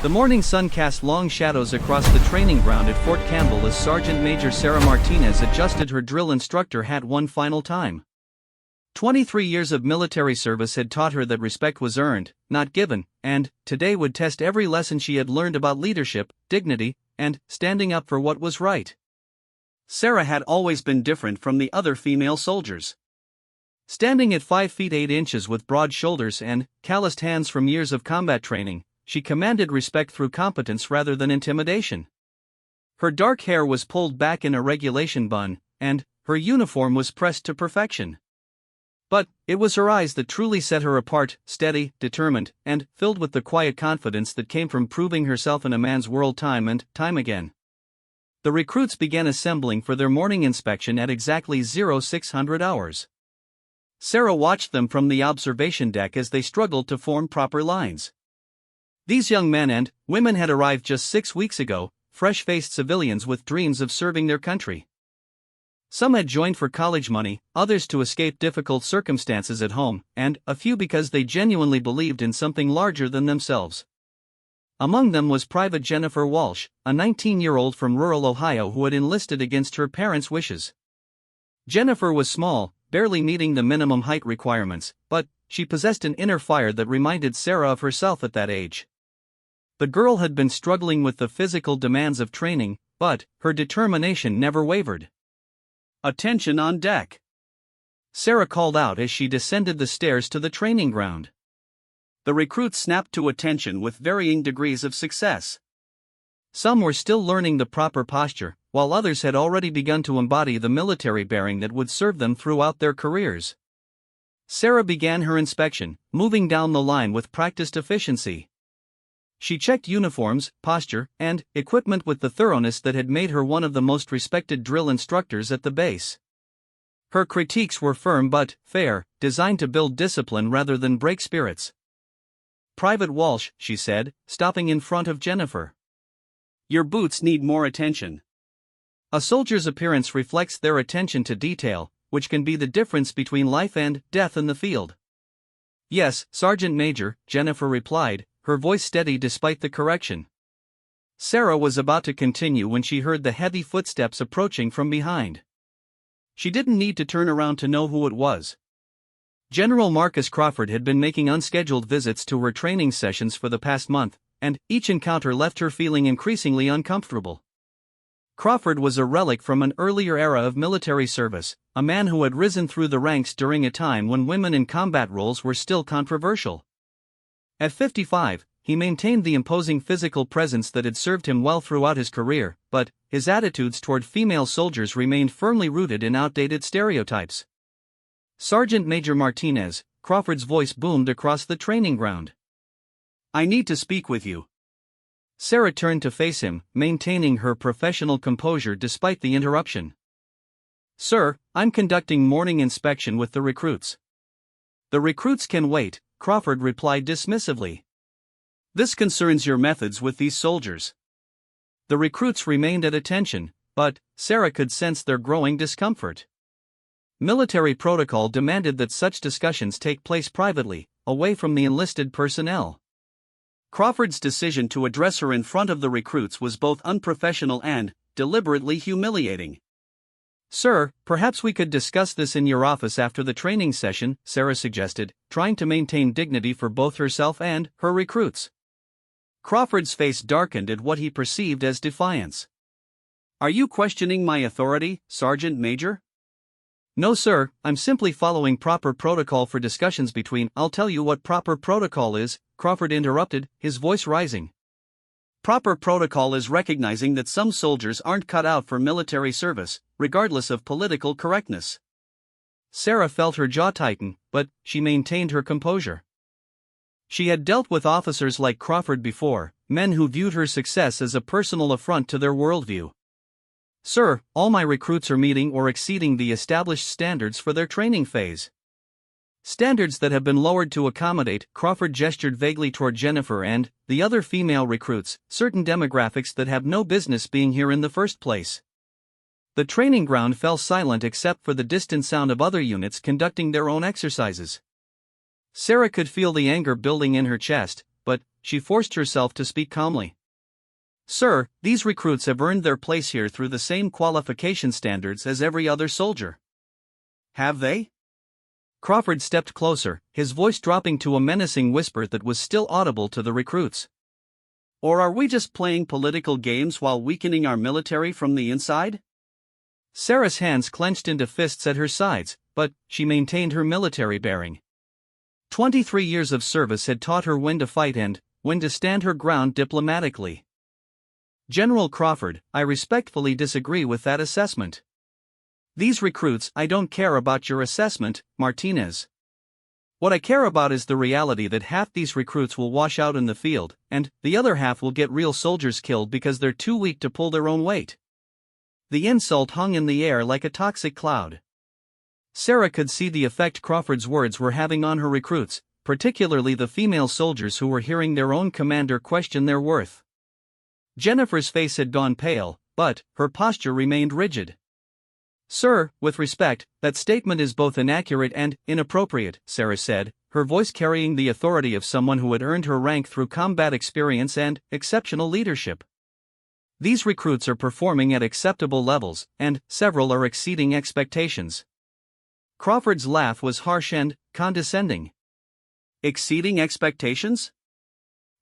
The morning sun cast long shadows across the training ground at Fort Campbell as Sergeant Major Sarah Martinez adjusted her drill instructor hat one final time. 23 years of military service had taught her that respect was earned, not given, and today would test every lesson she had learned about leadership, dignity, and standing up for what was right. Sarah had always been different from the other female soldiers. Standing at 5 feet 8 inches with broad shoulders and calloused hands from years of combat training, she commanded respect through competence rather than intimidation. Her dark hair was pulled back in a regulation bun, and her uniform was pressed to perfection. But it was her eyes that truly set her apart, steady, determined, and filled with the quiet confidence that came from proving herself in a man's world time and time again. The recruits began assembling for their morning inspection at exactly 0600 hours. Sarah watched them from the observation deck as they struggled to form proper lines. These young men and women had arrived just 6 weeks ago, fresh-faced civilians with dreams of serving their country. Some had joined for college money, others to escape difficult circumstances at home, and a few because they genuinely believed in something larger than themselves. Among them was Private Jennifer Walsh, a 19-year-old from rural Ohio who had enlisted against her parents' wishes. Jennifer was small, barely meeting the minimum height requirements, but she possessed an inner fire that reminded Sarah of herself at that age. The girl had been struggling with the physical demands of training, but her determination never wavered. "Attention on deck!" Sarah called out as she descended the stairs to the training ground. The recruits snapped to attention with varying degrees of success. Some were still learning the proper posture, while others had already begun to embody the military bearing that would serve them throughout their careers. Sarah began her inspection, moving down the line with practiced efficiency. She checked uniforms, posture, and equipment with the thoroughness that had made her one of the most respected drill instructors at the base. Her critiques were firm but fair, designed to build discipline rather than break spirits. "Private Walsh," she said, stopping in front of Jennifer. "Your boots need more attention." A soldier's appearance reflects their attention to detail, which can be the difference between life and death in the field. "Yes, Sergeant Major," Jennifer replied, her voice steady despite the correction. Sarah was about to continue when she heard the heavy footsteps approaching from behind. She didn't need to turn around to know who it was. General Marcus Crawford had been making unscheduled visits to her training sessions for the past month, and each encounter left her feeling increasingly uncomfortable. Crawford was a relic from an earlier era of military service, a man who had risen through the ranks during a time when women in combat roles were still controversial. At 55, he maintained the imposing physical presence that had served him well throughout his career, but his attitudes toward female soldiers remained firmly rooted in outdated stereotypes. "Sergeant Major Martinez," Crawford's voice boomed across the training ground. "I need to speak with you." Sarah turned to face him, maintaining her professional composure despite the interruption. "Sir, I'm conducting morning inspection with the recruits." "The recruits can wait," Crawford replied dismissively. "This concerns your methods with these soldiers." The recruits remained at attention, but Sarah could sense their growing discomfort. Military protocol demanded that such discussions take place privately, away from the enlisted personnel. Crawford's decision to address her in front of the recruits was both unprofessional and deliberately humiliating. "Sir, perhaps we could discuss this in your office after the training session," Sarah suggested, trying to maintain dignity for both herself and her recruits. Crawford's face darkened at what he perceived as defiance. "Are you questioning my authority, Sergeant Major?" "No, sir, I'm simply following proper protocol for discussions between—" "I'll tell you what proper protocol is," Crawford interrupted, his voice rising. "Proper protocol is recognizing that some soldiers aren't cut out for military service, regardless of political correctness." Sarah felt her jaw tighten, but she maintained her composure. She had dealt with officers like Crawford before, men who viewed her success as a personal affront to their worldview. "Sir, all my recruits are meeting or exceeding the established standards for their training phase." "Standards that have been lowered to accommodate," Crawford gestured vaguely toward Jennifer and the other female recruits, "certain demographics that have no business being here in the first place." The training ground fell silent except for the distant sound of other units conducting their own exercises. Sarah could feel the anger building in her chest, but she forced herself to speak calmly. Sir, these recruits have earned their place here through the same qualification standards as every other soldier. Have they? Crawford stepped closer, his voice dropping to a menacing whisper that was still audible to the recruits. Or are we just playing political games while weakening our military from the inside? Sarah's hands clenched into fists at her sides, but she maintained her military bearing. 23 years of service had taught her when to fight and when to stand her ground diplomatically. General Crawford, I respectfully disagree with that assessment. These recruits, I don't care about your assessment, Martinez. What I care about is the reality that half these recruits will wash out in the field, and the other half will get real soldiers killed because they're too weak to pull their own weight. The insult hung in the air like a toxic cloud. Sarah could see the effect Crawford's words were having on her recruits, particularly the female soldiers who were hearing their own commander question their worth. Jennifer's face had gone pale, but her posture remained rigid. Sir, with respect, that statement is both inaccurate and inappropriate, Sarah said, her voice carrying the authority of someone who had earned her rank through combat experience and exceptional leadership. These recruits are performing at acceptable levels, and several are exceeding expectations. Crawford's laugh was harsh and condescending. Exceeding expectations?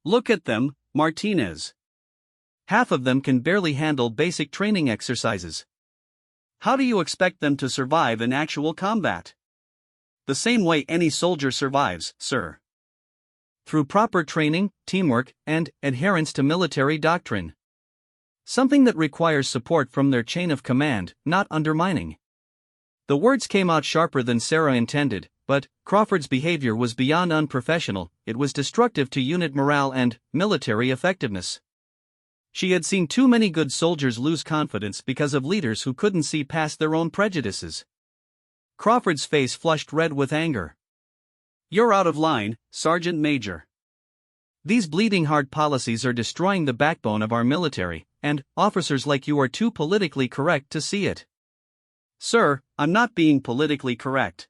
Look at them, Martinez. Half of them can barely handle basic training exercises. How do you expect them to survive in actual combat? The same way any soldier survives, sir. Through proper training, teamwork, and adherence to military doctrine. Something that requires support from their chain of command, not undermining. The words came out sharper than Sarah intended, but Crawford's behavior was beyond unprofessional, it was destructive to unit morale and military effectiveness. She had seen too many good soldiers lose confidence because of leaders who couldn't see past their own prejudices. Crawford's face flushed red with anger. You're out of line, Sergeant Major. These bleeding heart policies are destroying the backbone of our military, and officers like you are too politically correct to see it. Sir, I'm not being politically correct.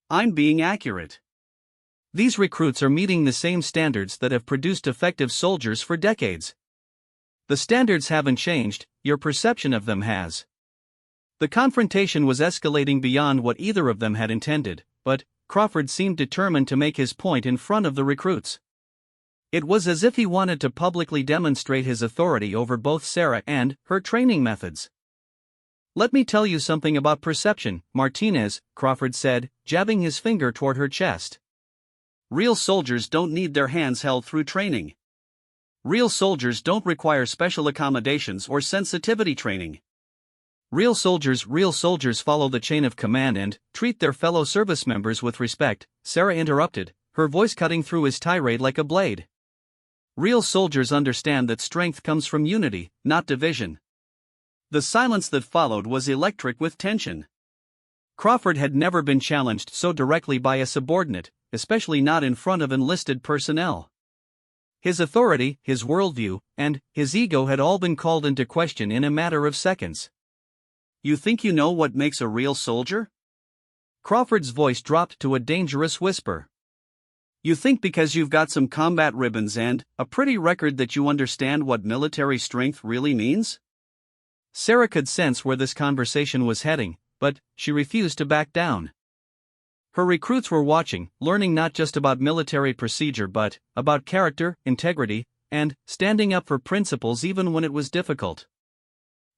I'm being accurate. These recruits are meeting the same standards that have produced effective soldiers for decades. The standards haven't changed, your perception of them has. The confrontation was escalating beyond what either of them had intended, but Crawford seemed determined to make his point in front of the recruits. It was as if he wanted to publicly demonstrate his authority over both Sarah and her training methods. Let me tell you something about perception, Martinez, Crawford said, jabbing his finger toward her chest. Real soldiers don't need their hands held through training. Real soldiers don't require special accommodations or sensitivity training. Real soldiers follow the chain of command and treat their fellow service members with respect, Sarah interrupted, her voice cutting through his tirade like a blade. Real soldiers understand that strength comes from unity, not division. The silence that followed was electric with tension. Crawford had never been challenged so directly by a subordinate, especially not in front of enlisted personnel. His authority, his worldview, and his ego had all been called into question in a matter of seconds. You think you know what makes a real soldier? Crawford's voice dropped to a dangerous whisper. You think because you've got some combat ribbons and a pretty record that you understand what military strength really means? Sarah could sense where this conversation was heading, but she refused to back down. Her recruits were watching, learning not just about military procedure but about character, integrity, and standing up for principles even when it was difficult.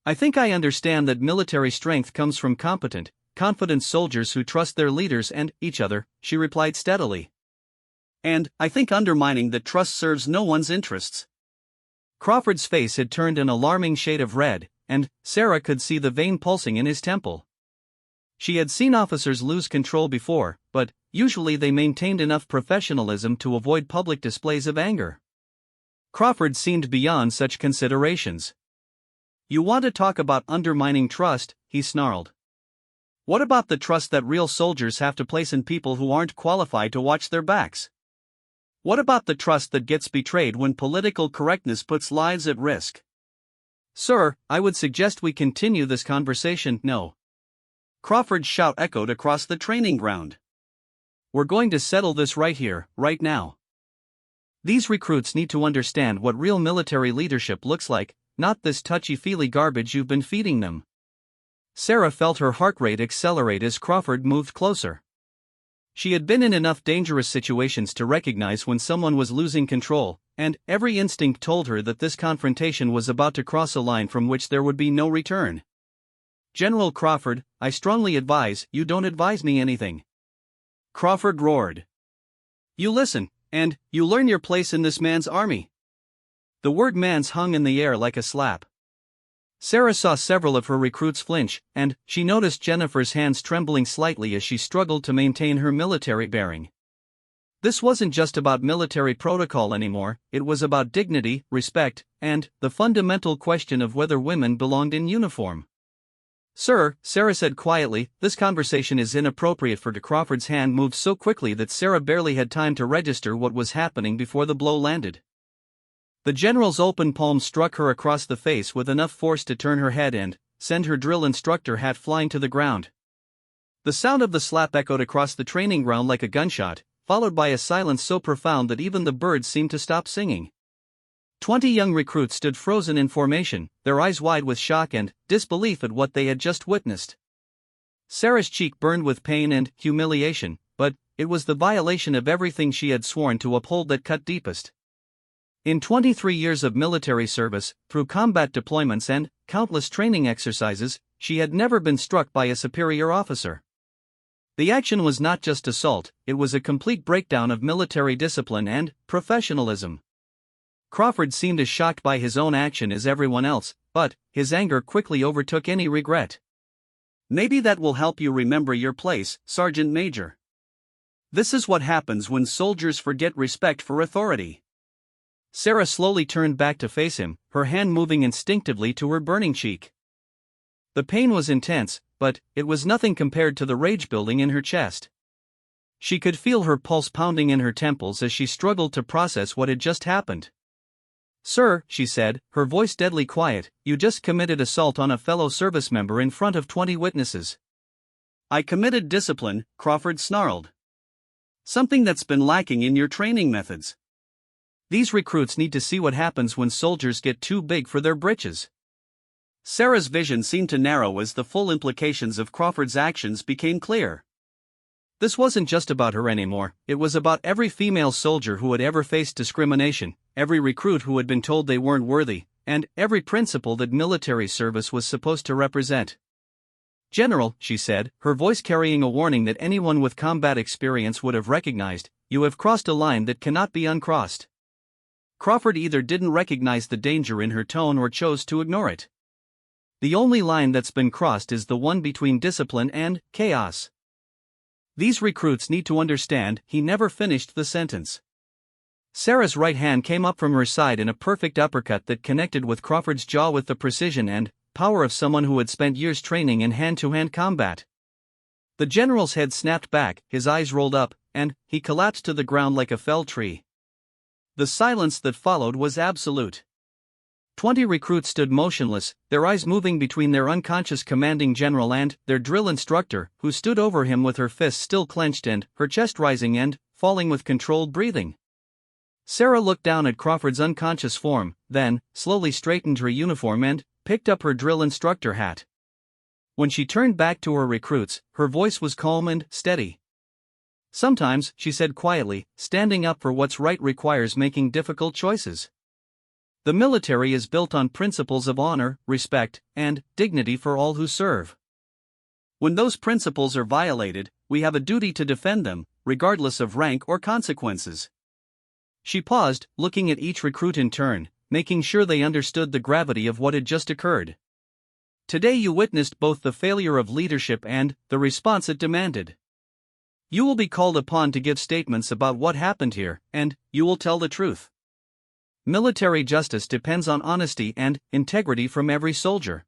I think I understand that military strength comes from competent, confident soldiers who trust their leaders and each other, she replied steadily. And I think undermining that trust serves no one's interests. Crawford's face had turned an alarming shade of red, and Sarah could see the vein pulsing in his temple. She had seen officers lose control before, but usually they maintained enough professionalism to avoid public displays of anger. Crawford seemed beyond such considerations. You want to talk about undermining trust, he snarled. What about the trust that real soldiers have to place in people who aren't qualified to watch their backs? What about the trust that gets betrayed when political correctness puts lives at risk? Sir, I would suggest we continue this conversation. No. Crawford's shout echoed across the training ground. We're going to settle this right here, right now. These recruits need to understand what real military leadership looks like, not this touchy-feely garbage you've been feeding them. Sarah felt her heart rate accelerate as Crawford moved closer. She had been in enough dangerous situations to recognize when someone was losing control, and every instinct told her that this confrontation was about to cross a line from which there would be no return. "General Crawford, I strongly advise you don't advise me anything," Crawford roared. "You listen, and you learn your place in this man's army." The word man's hung in the air like a slap. Sarah saw several of her recruits flinch, and she noticed Jennifer's hands trembling slightly as she struggled to maintain her military bearing. This wasn't just about military protocol anymore, it was about dignity, respect, and the fundamental question of whether women belonged in uniform. "Sir," Sarah said quietly, "this conversation is inappropriate for." Crawford's hand moved so quickly that Sarah barely had time to register what was happening before the blow landed. The general's open palm struck her across the face with enough force to turn her head and send her drill instructor hat flying to the ground. The sound of the slap echoed across the training ground like a gunshot, followed by a silence so profound that even the birds seemed to stop singing. 20 young recruits stood frozen in formation, their eyes wide with shock and disbelief at what they had just witnessed. Sarah's cheek burned with pain and humiliation, but it was the violation of everything she had sworn to uphold that cut deepest. In 23 years of military service, through combat deployments and countless training exercises, she had never been struck by a superior officer. The action was not just assault, it was a complete breakdown of military discipline and professionalism. Crawford seemed as shocked by his own action as everyone else, but his anger quickly overtook any regret. "Maybe that will help you remember your place, Sergeant Major. This is what happens when soldiers forget respect for authority." Sarah slowly turned back to face him, her hand moving instinctively to her burning cheek. The pain was intense, but it was nothing compared to the rage building in her chest. She could feel her pulse pounding in her temples as she struggled to process what had just happened. "Sir," she said, her voice deadly quiet, "you just committed assault on a fellow service member in front of 20 witnesses." "I committed discipline," Crawford snarled. "Something that's been lacking in your training methods. These recruits need to see what happens when soldiers get too big for their britches." Sarah's vision seemed to narrow as the full implications of Crawford's actions became clear. This wasn't just about her anymore, it was about every female soldier who had ever faced discrimination, every recruit who had been told they weren't worthy, and every principle that military service was supposed to represent. "General," she said, her voice carrying a warning that anyone with combat experience would have recognized, "you have crossed a line that cannot be uncrossed." Crawford either didn't recognize the danger in her tone or chose to ignore it. "The only line that's been crossed is the one between discipline and chaos. These recruits need to understand." He never finished the sentence. Sarah's right hand came up from her side in a perfect uppercut that connected with Crawford's jaw with the precision and power of someone who had spent years training in hand-to-hand combat. The general's head snapped back, his eyes rolled up, and he collapsed to the ground like a felled tree. The silence that followed was absolute. 20 recruits stood motionless, their eyes moving between their unconscious commanding general and their drill instructor, who stood over him with her fists still clenched and her chest rising and falling with controlled breathing. Sarah looked down at Crawford's unconscious form, then slowly straightened her uniform and picked up her drill instructor hat. When she turned back to her recruits, her voice was calm and steady. "Sometimes," she said quietly, "standing up for what's right requires making difficult choices. The military is built on principles of honor, respect, and dignity for all who serve. When those principles are violated, we have a duty to defend them, regardless of rank or consequences." She paused, looking at each recruit in turn, making sure they understood the gravity of what had just occurred. "Today you witnessed both the failure of leadership and the response it demanded. You will be called upon to give statements about what happened here, and you will tell the truth. Military justice depends on honesty and integrity from every soldier."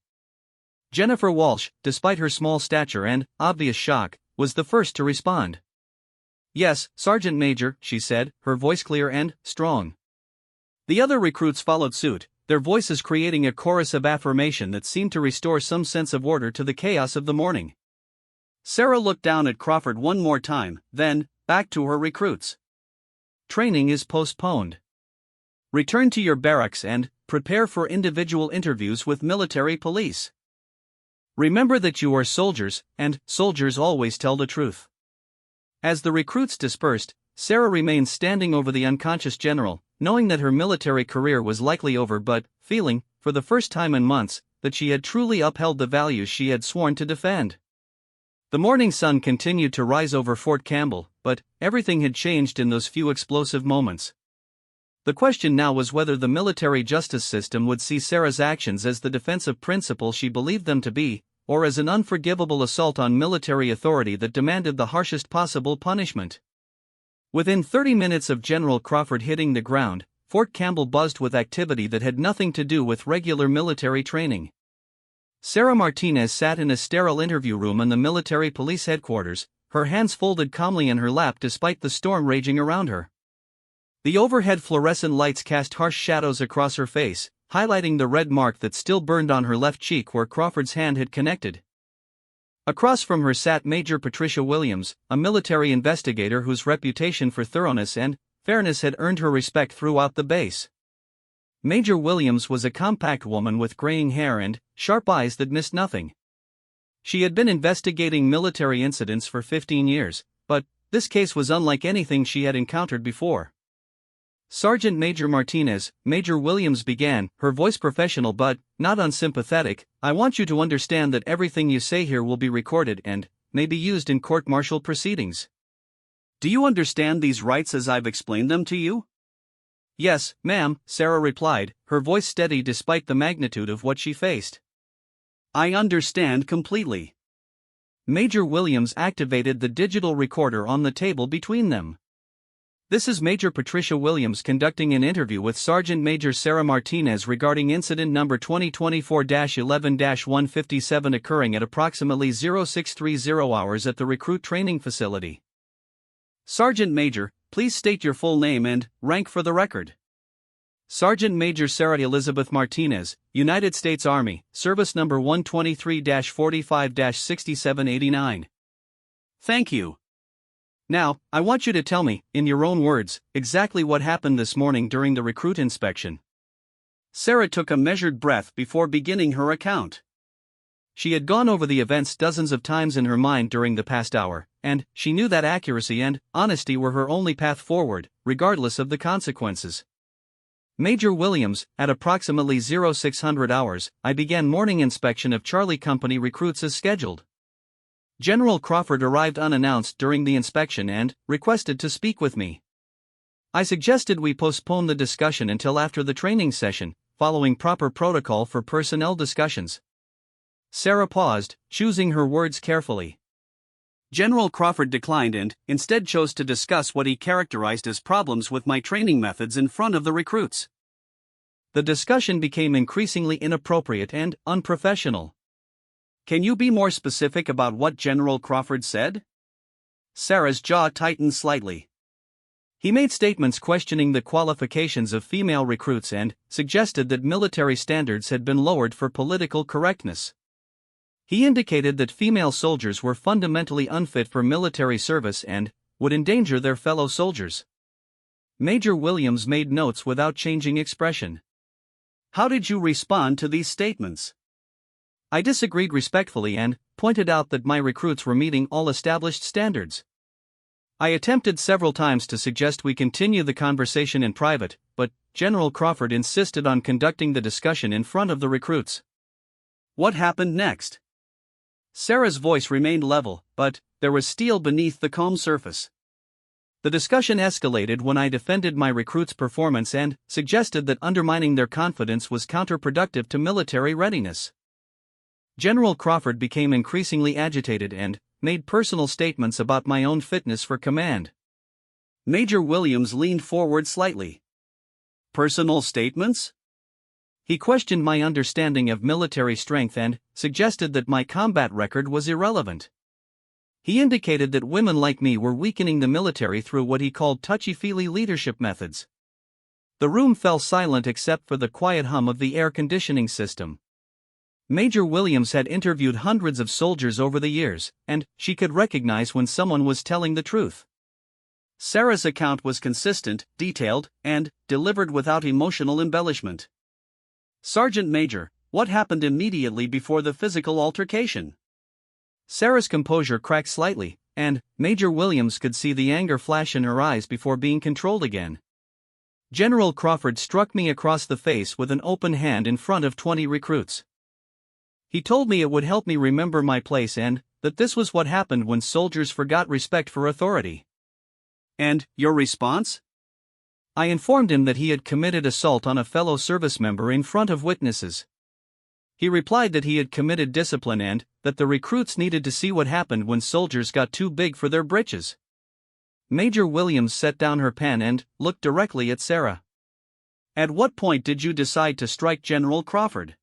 Jennifer Walsh, despite her small stature and obvious shock, was the first to respond. "Yes, Sergeant Major," she said, her voice clear and strong. The other recruits followed suit, their voices creating a chorus of affirmation that seemed to restore some sense of order to the chaos of the morning. Sarah looked down at Crawford one more time, then back to her recruits. "Training is postponed. Return to your barracks and prepare for individual interviews with military police. Remember that you are soldiers, and soldiers always tell the truth. As the recruits dispersed, Sarah remained standing over the unconscious general, knowing that her military career was likely over but feeling, for the first time in months, that she had truly upheld the values she had sworn to defend. The morning sun continued to rise over Fort Campbell, but everything had changed in those few explosive moments. The question now was whether the military justice system would see Sarah's actions as the defensive principle she believed them to be, or as an unforgivable assault on military authority that demanded the harshest possible punishment. Within 30 minutes of General Crawford hitting the ground, Fort Campbell buzzed with activity that had nothing to do with regular military training. Sarah Martinez sat in a sterile interview room in the military police headquarters, her hands folded calmly in her lap despite the storm raging around her. The overhead fluorescent lights cast harsh shadows across her face, highlighting the red mark that still burned on her left cheek where Crawford's hand had connected. Across from her sat Major Patricia Williams, a military investigator whose reputation for thoroughness and fairness had earned her respect throughout the base. Major Williams was a compact woman with graying hair and sharp eyes that missed nothing. She had been investigating military incidents for 15 years, but this case was unlike anything she had encountered before. Sergeant Major Martinez, Major Williams began, her voice professional but not unsympathetic. I want you to understand that everything you say here will be recorded and may be used in court-martial proceedings. Do you understand these rights as I've explained them to you? Yes, ma'am, Sarah replied, her voice steady despite the magnitude of what she faced. I understand completely. Major Williams activated the digital recorder on the table between them. This is Major Patricia Williams conducting an interview with Sergeant Major Sarah Martinez regarding incident number 2024-11-157 occurring at approximately 0630 hours at the recruit training facility. Sergeant Major, please state your full name and rank for the record. Sergeant Major Sarah Elizabeth Martinez, United States Army, Service Number 123-45-6789. Thank you. Now, I want you to tell me, in your own words, exactly what happened this morning during the recruit inspection. Sarah took a measured breath before beginning her account. She had gone over the events dozens of times in her mind during the past hour, and she knew that accuracy and honesty were her only path forward, regardless of the consequences. Major Williams, at approximately 0600 hours, I began morning inspection of Charlie Company recruits as scheduled. General Crawford arrived unannounced during the inspection and requested to speak with me. I suggested we postpone the discussion until after the training session, following proper protocol for personnel discussions. Sarah paused, choosing her words carefully. General Crawford declined and instead chose to discuss what he characterized as problems with my training methods in front of the recruits. The discussion became increasingly inappropriate and unprofessional. Can you be more specific about what General Crawford said? Sarah's jaw tightened slightly. He made statements questioning the qualifications of female recruits and suggested that military standards had been lowered for political correctness. He indicated that female soldiers were fundamentally unfit for military service and would endanger their fellow soldiers. Major Williams made notes without changing expression. How did you respond to these statements? I disagreed respectfully and pointed out that my recruits were meeting all established standards. I attempted several times to suggest we continue the conversation in private, but General Crawford insisted on conducting the discussion in front of the recruits. What happened next? Sarah's voice remained level, but there was steel beneath the calm surface. The discussion escalated when I defended my recruits' performance and suggested that undermining their confidence was counterproductive to military readiness. General Crawford became increasingly agitated and made personal statements about my own fitness for command. Major Williams leaned forward slightly. Personal statements? He questioned my understanding of military strength and suggested that my combat record was irrelevant. He indicated that women like me were weakening the military through what he called touchy-feely leadership methods. The room fell silent except for the quiet hum of the air conditioning system. Major Williams had interviewed hundreds of soldiers over the years, and she could recognize when someone was telling the truth. Sarah's account was consistent, detailed, and delivered without emotional embellishment. Sergeant Major, what happened immediately before the physical altercation? Sarah's composure cracked slightly, and Major Williams could see the anger flash in her eyes before being controlled again. General Crawford struck me across the face with an open hand in front of 20 recruits. He told me it would help me remember my place and that this was what happened when soldiers forgot respect for authority. And your response? I informed him that he had committed assault on a fellow service member in front of witnesses. He replied that he had committed discipline and that the recruits needed to see what happened when soldiers got too big for their britches. Major Williams set down her pen and looked directly at Sarah. At what point did you decide to strike General Crawford?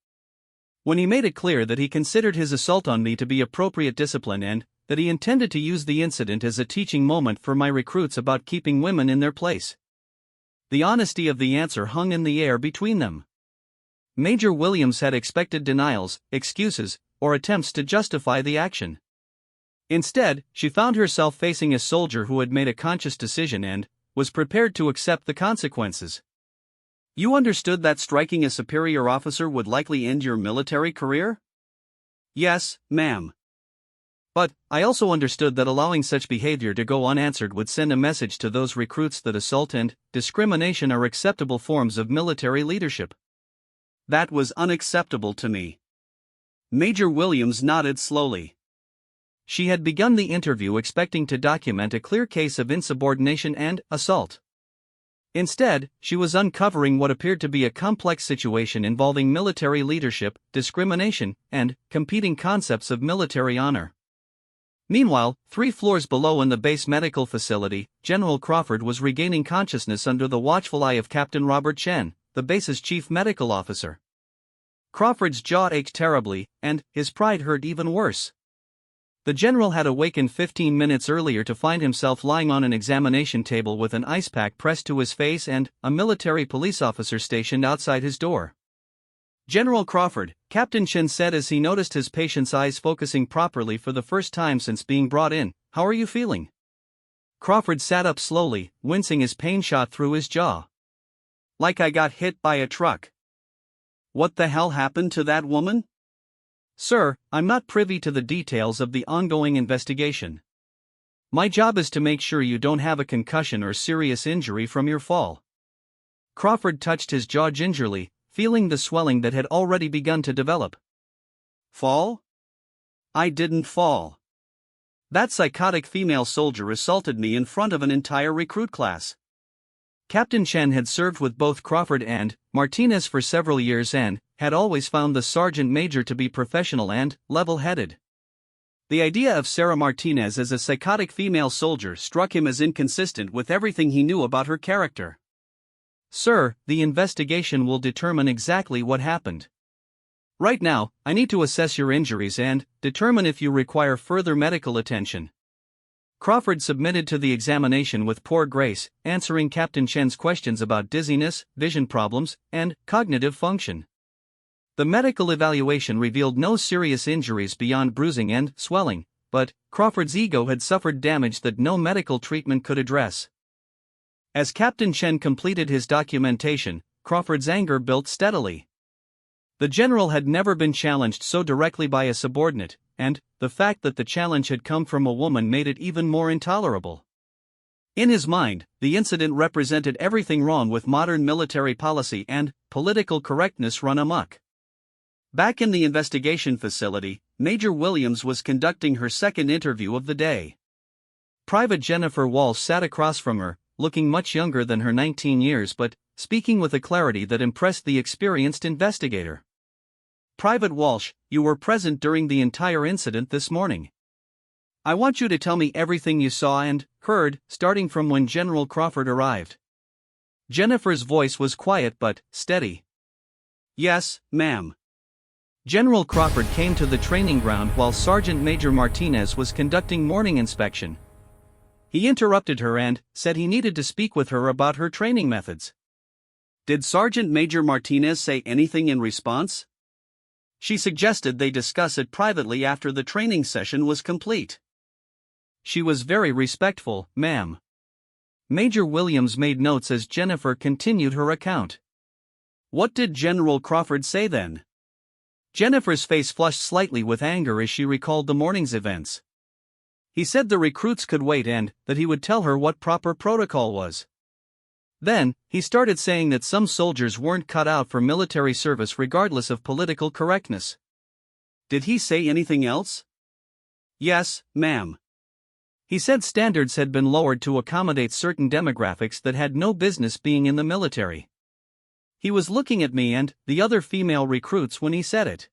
When he made it clear that he considered his assault on me to be appropriate discipline and that he intended to use the incident as a teaching moment for my recruits about keeping women in their place. The honesty of the answer hung in the air between them. Major Williams had expected denials, excuses, or attempts to justify the action. Instead, she found herself facing a soldier who had made a conscious decision and was prepared to accept the consequences. You understood that striking a superior officer would likely end your military career? Yes, ma'am. But I also understood that allowing such behavior to go unanswered would send a message to those recruits that assault and discrimination are acceptable forms of military leadership. That was unacceptable to me. Major Williams nodded slowly. She had begun the interview expecting to document a clear case of insubordination and assault. Instead, she was uncovering what appeared to be a complex situation involving military leadership, discrimination, and competing concepts of military honor. Meanwhile, 3 floors below in the base medical facility, General Crawford was regaining consciousness under the watchful eye of Captain Robert Chen, the base's chief medical officer. Crawford's jaw ached terribly, and his pride hurt even worse. The general had awakened 15 minutes earlier to find himself lying on an examination table with an ice pack pressed to his face and a military police officer stationed outside his door. General Crawford, Captain Chen said as he noticed his patient's eyes focusing properly for the first time since being brought in, "How are you feeling?" Crawford sat up slowly, wincing as pain shot through his jaw. "Like I got hit by a truck." "What the hell happened to that woman?" "Sir, I'm not privy to the details of the ongoing investigation. My job is to make sure you don't have a concussion or serious injury from your fall." Crawford touched his jaw gingerly, feeling the swelling that had already begun to develop. "Fall? I didn't fall. That psychotic female soldier assaulted me in front of an entire recruit class." Captain Chen had served with both Crawford and Martinez for several years and had always found the sergeant major to be professional and level-headed. The idea of Sarah Martinez as a psychotic female soldier struck him as inconsistent with everything he knew about her character. "Sir, the investigation will determine exactly what happened. Right now, I need to assess your injuries and determine if you require further medical attention." Crawford submitted to the examination with poor grace, answering Captain Chen's questions about dizziness, vision problems, and cognitive function. The medical evaluation revealed no serious injuries beyond bruising and swelling, but Crawford's ego had suffered damage that no medical treatment could address. As Captain Chen completed his documentation, Crawford's anger built steadily. The general had never been challenged so directly by a subordinate, and the fact that the challenge had come from a woman made it even more intolerable. In his mind, the incident represented everything wrong with modern military policy and political correctness run amok. Back in the investigation facility, Major Williams was conducting her second interview of the day. Private Jennifer Walsh sat across from her, looking much younger than her 19 years but speaking with a clarity that impressed the experienced investigator. "Private Walsh, you were present during the entire incident this morning. I want you to tell me everything you saw and heard, starting from when General Crawford arrived." Jennifer's voice was quiet but steady. "Yes, ma'am." General Crawford came to the training ground while Sergeant Major Martinez was conducting morning inspection. He interrupted her and said he needed to speak with her about her training methods. "Did Sergeant Major Martinez say anything in response?" "She suggested they discuss it privately after the training session was complete." "She was very respectful, ma'am." Major Williams made notes as Jennifer continued her account. What did General Crawford say then? Jennifer's face flushed slightly with anger as she recalled the morning's events. He said the recruits could wait and that he would tell her what proper protocol was. Then, he started saying that some soldiers weren't cut out for military service regardless of political correctness. Did he say anything else? Yes, ma'am. He said standards had been lowered to accommodate certain demographics that had no business being in the military. He was looking at me and the other female recruits when he said it.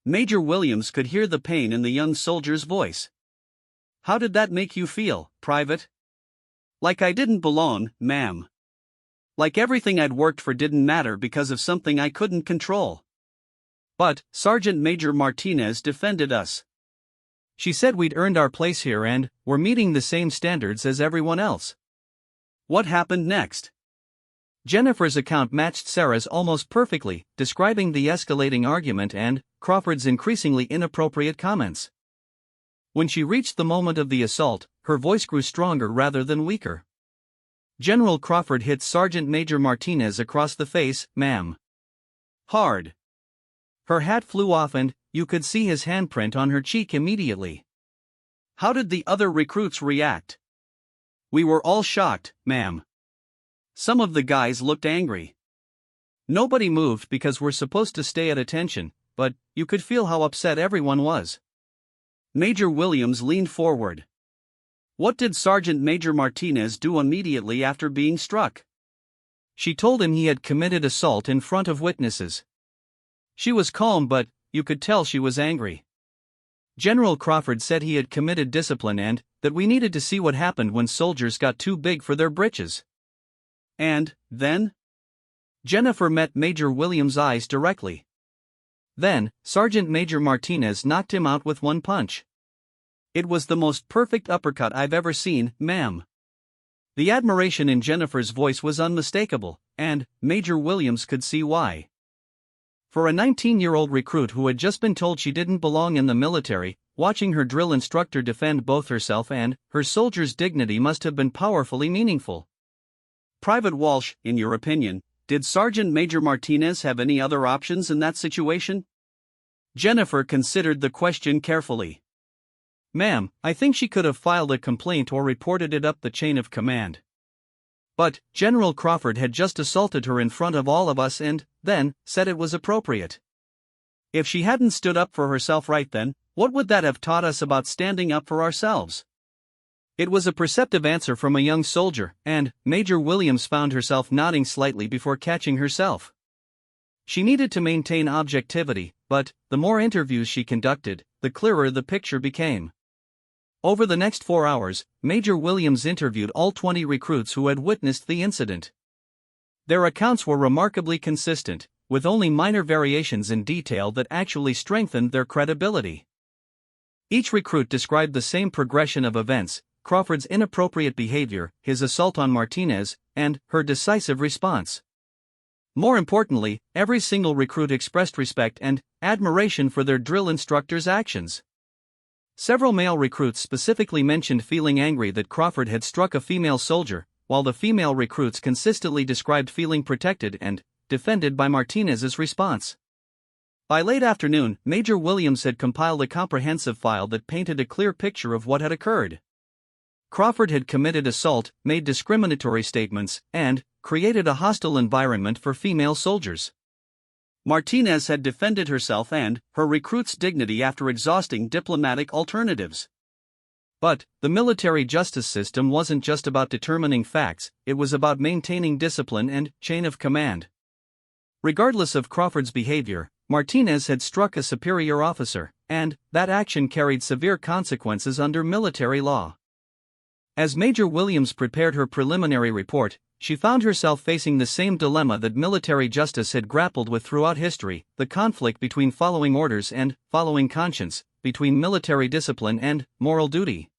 Major Williams could hear the pain in the young soldier's voice. How did that make you feel, Private? Like I didn't belong, ma'am. Like everything I'd worked for didn't matter because of something I couldn't control. But Sergeant Major Martinez defended us. She said we'd earned our place here and were meeting the same standards as everyone else. What happened next? Jennifer's account matched Sarah's almost perfectly, describing the escalating argument and Crawford's increasingly inappropriate comments. When she reached the moment of the assault, her voice grew stronger rather than weaker. General Crawford hit Sergeant Major Martinez across the face, ma'am. Hard. Her hat flew off and you could see his handprint on her cheek immediately. How did the other recruits react? We were all shocked, ma'am. Some of the guys looked angry. Nobody moved because we're supposed to stay at attention, but you could feel how upset everyone was. Major Williams leaned forward. What did Sergeant Major Martinez do immediately after being struck? She told him he had committed assault in front of witnesses. She was calm, but you could tell she was angry. General Crawford said he had committed discipline and that we needed to see what happened when soldiers got too big for their britches. And then? Jennifer met Major Williams' eyes directly. Then, Sergeant Major Martinez knocked him out with one punch. It was the most perfect uppercut I've ever seen, ma'am. The admiration in Jennifer's voice was unmistakable, and Major Williams could see why. For a 19-year-old recruit who had just been told she didn't belong in the military, watching her drill instructor defend both herself and her soldier's dignity must have been powerfully meaningful. Private Walsh, in your opinion, did Sergeant Major Martinez have any other options in that situation? Jennifer considered the question carefully. Ma'am, I think she could have filed a complaint or reported it up the chain of command. But General Crawford had just assaulted her in front of all of us and then said it was appropriate. If she hadn't stood up for herself right then, what would that have taught us about standing up for ourselves? It was a perceptive answer from a young soldier, and Major Williams found herself nodding slightly before catching herself. She needed to maintain objectivity, but the more interviews she conducted, the clearer the picture became. Over the next 4 hours, Major Williams interviewed all 20 recruits who had witnessed the incident. Their accounts were remarkably consistent, with only minor variations in detail that actually strengthened their credibility. Each recruit described the same progression of events: Crawford's inappropriate behavior, his assault on Martinez, and her decisive response. More importantly, every single recruit expressed respect and admiration for their drill instructor's actions. Several male recruits specifically mentioned feeling angry that Crawford had struck a female soldier, while the female recruits consistently described feeling protected and defended by Martinez's response. By late afternoon, Major Williams had compiled a comprehensive file that painted a clear picture of what had occurred. Crawford had committed assault, made discriminatory statements, and created a hostile environment for female soldiers. Martinez had defended herself and her recruits' dignity after exhausting diplomatic alternatives. But the military justice system wasn't just about determining facts, it was about maintaining discipline and chain of command. Regardless of Crawford's behavior, Martinez had struck a superior officer, and that action carried severe consequences under military law. As Major Williams prepared her preliminary report, she found herself facing the same dilemma that military justice had grappled with throughout history: the conflict between following orders and following conscience, between military discipline and moral duty.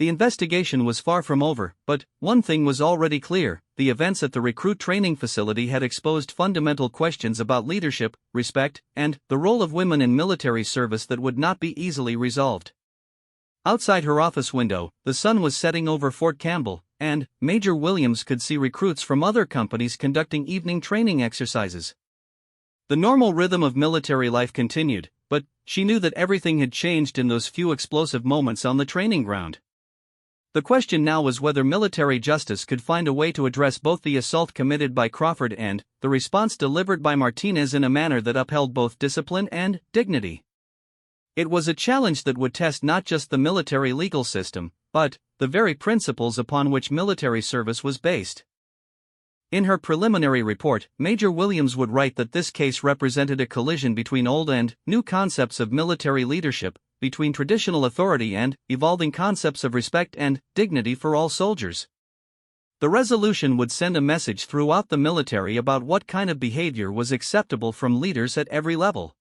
The investigation was far from over, but one thing was already clear: the events at the recruit training facility had exposed fundamental questions about leadership, respect, and the role of women in military service that would not be easily resolved. Outside her office window, the sun was setting over Fort Campbell, and Major Williams could see recruits from other companies conducting evening training exercises. The normal rhythm of military life continued, but she knew that everything had changed in those few explosive moments on the training ground. The question now was whether military justice could find a way to address both the assault committed by Crawford and the response delivered by Martinez in a manner that upheld both discipline and dignity. It was a challenge that would test not just the military legal system, but the very principles upon which military service was based. In her preliminary report, Major Williams would write that this case represented a collision between old and new concepts of military leadership, between traditional authority and evolving concepts of respect and dignity for all soldiers. The resolution would send a message throughout the military about what kind of behavior was acceptable from leaders at every level.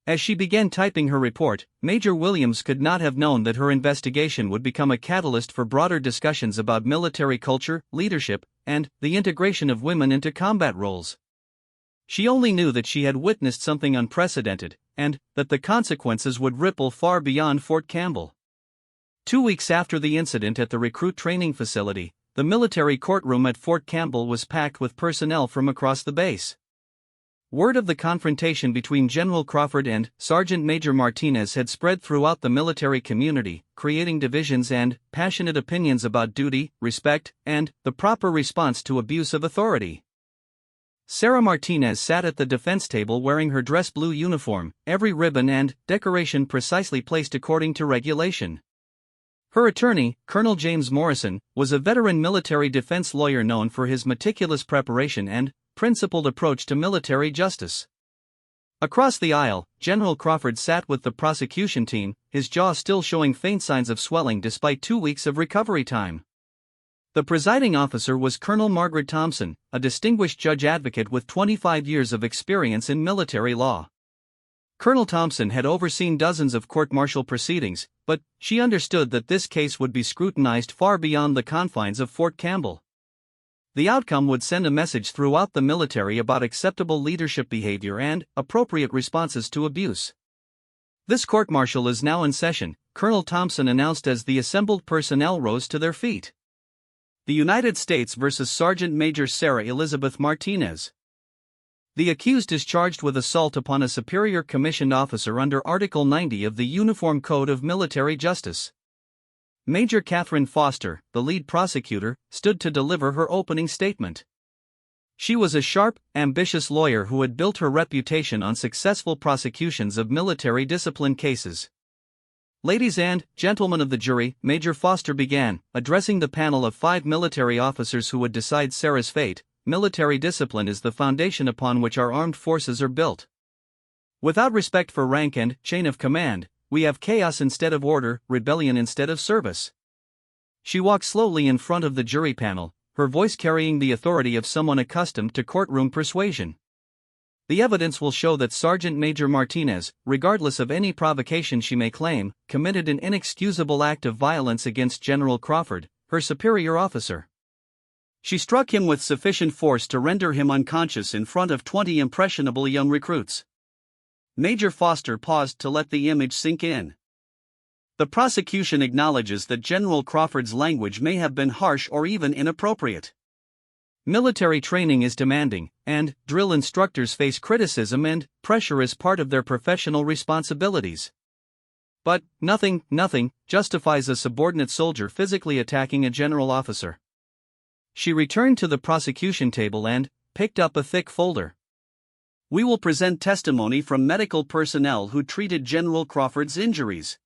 As she began typing her report, Major Williams could not have known that her investigation would become a catalyst for broader discussions about military culture, leadership, and the integration of women into combat roles. She only knew that she had witnessed something unprecedented, and that the consequences would ripple far beyond Fort Campbell. 2 weeks after the incident at the recruit training facility, the military courtroom at Fort Campbell was packed with personnel from across the base. Word of the confrontation between General Crawford and Sergeant Major Martinez had spread throughout the military community, creating divisions and passionate opinions about duty, respect, and the proper response to abuse of authority. Sarah Martinez sat at the defense table wearing her dress blue uniform, every ribbon and decoration precisely placed according to regulation. Her attorney, Colonel James Morrison, was a veteran military defense lawyer known for his meticulous preparation and principled approach to military justice. Across the aisle, General Crawford sat with the prosecution team, his jaw still showing faint signs of swelling despite 2 weeks of recovery time. The presiding officer was Colonel Margaret Thompson, a distinguished judge advocate with 25 years of experience in military law. Colonel Thompson had overseen dozens of court-martial proceedings, but she understood that this case would be scrutinized far beyond the confines of Fort Campbell. The outcome would send a message throughout the military about acceptable leadership behavior and appropriate responses to abuse. "This court-martial is now in session," Colonel Thompson announced as the assembled personnel rose to their feet. The United States versus Sergeant Major Sarah Elizabeth Martinez. The accused is charged with assault upon a superior commissioned officer under Article 90 of the Uniform Code of Military Justice. Major Catherine Foster, the lead prosecutor, stood to deliver her opening statement. She was a sharp, ambitious lawyer who had built her reputation on successful prosecutions of military discipline cases. "Ladies and gentlemen of the jury," Major Foster began, addressing the panel of 5 military officers who would decide Sarah's fate. "Military discipline is the foundation upon which our armed forces are built. Without respect for rank and chain of command, we have chaos instead of order, rebellion instead of service." She walked slowly in front of the jury panel, her voice carrying the authority of someone accustomed to courtroom persuasion. "The evidence will show that Sergeant Major Martinez, regardless of any provocation she may claim, committed an inexcusable act of violence against General Crawford, her superior officer. She struck him with sufficient force to render him unconscious in front of 20 impressionable young recruits." Major Foster paused to let the image sink in. The prosecution acknowledges that General Crawford's language may have been harsh or even inappropriate. Military training is demanding, and drill instructors face criticism and pressure as part of their professional responsibilities. But nothing justifies a subordinate soldier physically attacking a general officer. She returned to the prosecution table and picked up a thick folder. "We will present testimony from medical personnel who treated General Crawford's injuries.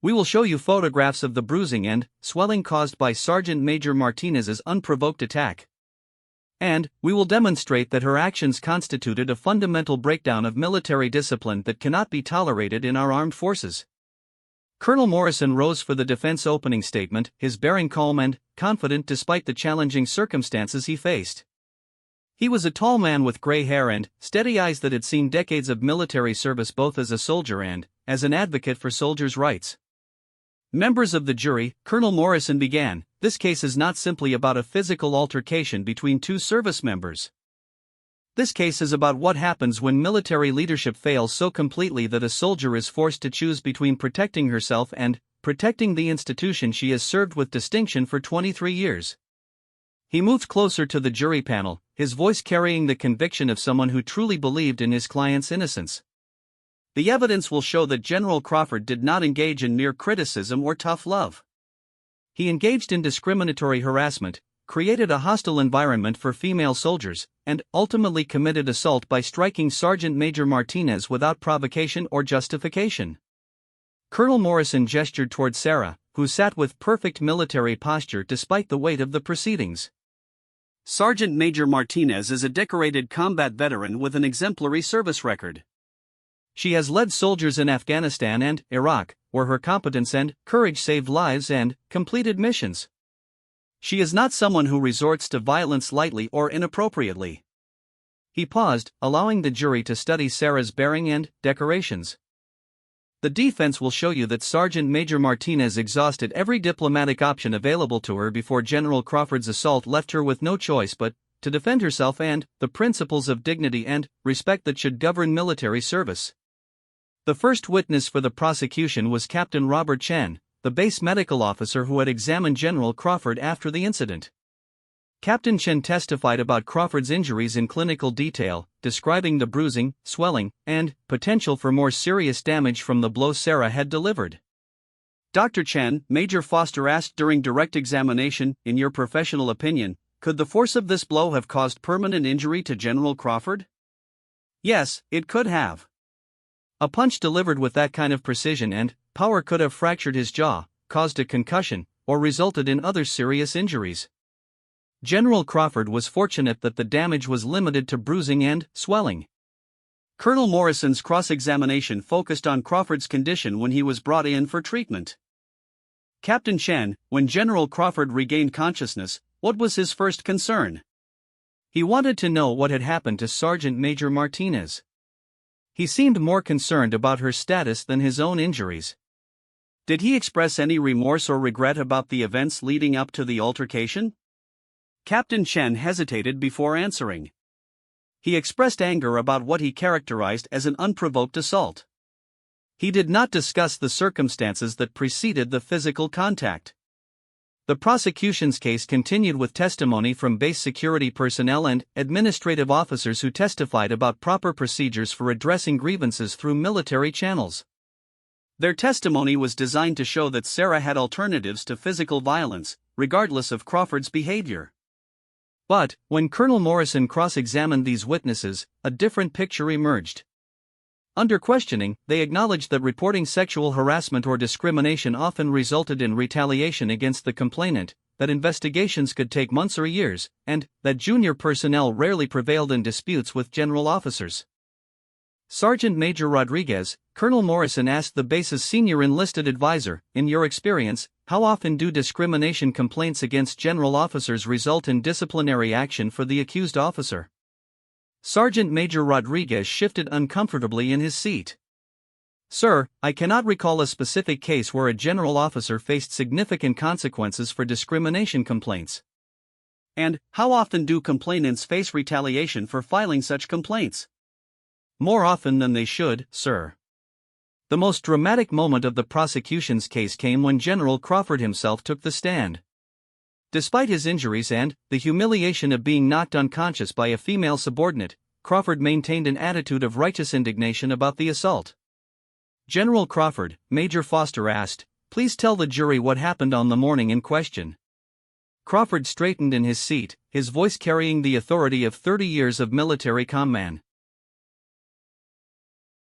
We will show you photographs of the bruising and swelling caused by Sergeant Major Martinez's unprovoked attack. And we will demonstrate that her actions constituted a fundamental breakdown of military discipline that cannot be tolerated in our armed forces." Colonel Morrison rose for the defense opening statement, his bearing calm and confident despite the challenging circumstances he faced. He was a tall man with gray hair and steady eyes that had seen decades of military service both as a soldier and as an advocate for soldiers' rights. "Members of the jury," Colonel Morrison began, "this case is not simply about a physical altercation between 2 service members. This case is about what happens when military leadership fails so completely that a soldier is forced to choose between protecting herself and protecting the institution she has served with distinction for 23 years. He moved closer to the jury panel, his voice carrying the conviction of someone who truly believed in his client's innocence. The evidence will show that General Crawford did not engage in mere criticism or tough love. He engaged in discriminatory harassment, created a hostile environment for female soldiers, and ultimately committed assault by striking Sergeant Major Martinez without provocation or justification. Colonel Morrison gestured toward Sarah, who sat with perfect military posture despite the weight of the proceedings. Sergeant Major Martinez is a decorated combat veteran with an exemplary service record. She has led soldiers in Afghanistan and Iraq, where her competence and courage saved lives and completed missions. She is not someone who resorts to violence lightly or inappropriately. He paused, allowing the jury to study Sarah's bearing and decorations. The defense will show you that Sergeant Major Martinez exhausted every diplomatic option available to her before General Crawford's assault left her with no choice but to defend herself and the principles of dignity and respect that should govern military service. The first witness for the prosecution was Captain Robert Chen, the base medical officer who had examined General Crawford after the incident. Captain Chen testified about Crawford's injuries in clinical detail, describing the bruising, swelling, and potential for more serious damage from the blow Sarah had delivered. Dr. Chen, Major Foster asked during direct examination, in your professional opinion, could the force of this blow have caused permanent injury to General Crawford? Yes, it could have. A punch delivered with that kind of precision and power could have fractured his jaw, caused a concussion, or resulted in other serious injuries. General Crawford was fortunate that the damage was limited to bruising and swelling. Colonel Morrison's cross-examination focused on Crawford's condition when he was brought in for treatment. Captain Chen, when General Crawford regained consciousness, what was his first concern? He wanted to know what had happened to Sergeant Major Martinez. He seemed more concerned about her status than his own injuries. Did he express any remorse or regret about the events leading up to the altercation? Captain Chen hesitated before answering. He expressed anger about what he characterized as an unprovoked assault. He did not discuss the circumstances that preceded the physical contact. The prosecution's case continued with testimony from base security personnel and administrative officers who testified about proper procedures for addressing grievances through military channels. Their testimony was designed to show that Sarah had alternatives to physical violence, regardless of Crawford's behavior. But, when Colonel Morrison cross-examined these witnesses, a different picture emerged. Under questioning, they acknowledged that reporting sexual harassment or discrimination often resulted in retaliation against the complainant, that investigations could take months or years, and that junior personnel rarely prevailed in disputes with general officers. Sergeant Major Rodriguez, Colonel Morrison asked the base's senior enlisted advisor, in your experience, how often do discrimination complaints against general officers result in disciplinary action for the accused officer? Sergeant Major Rodriguez shifted uncomfortably in his seat. Sir, I cannot recall a specific case where a general officer faced significant consequences for discrimination complaints. And, how often do complainants face retaliation for filing such complaints? More often than they should, sir. The most dramatic moment of the prosecution's case came when General Crawford himself took the stand. Despite his injuries and the humiliation of being knocked unconscious by a female subordinate, Crawford maintained an attitude of righteous indignation about the assault. General Crawford, Major Foster asked, please tell the jury what happened on the morning in question. Crawford straightened in his seat, his voice carrying the authority of 30 years of military command.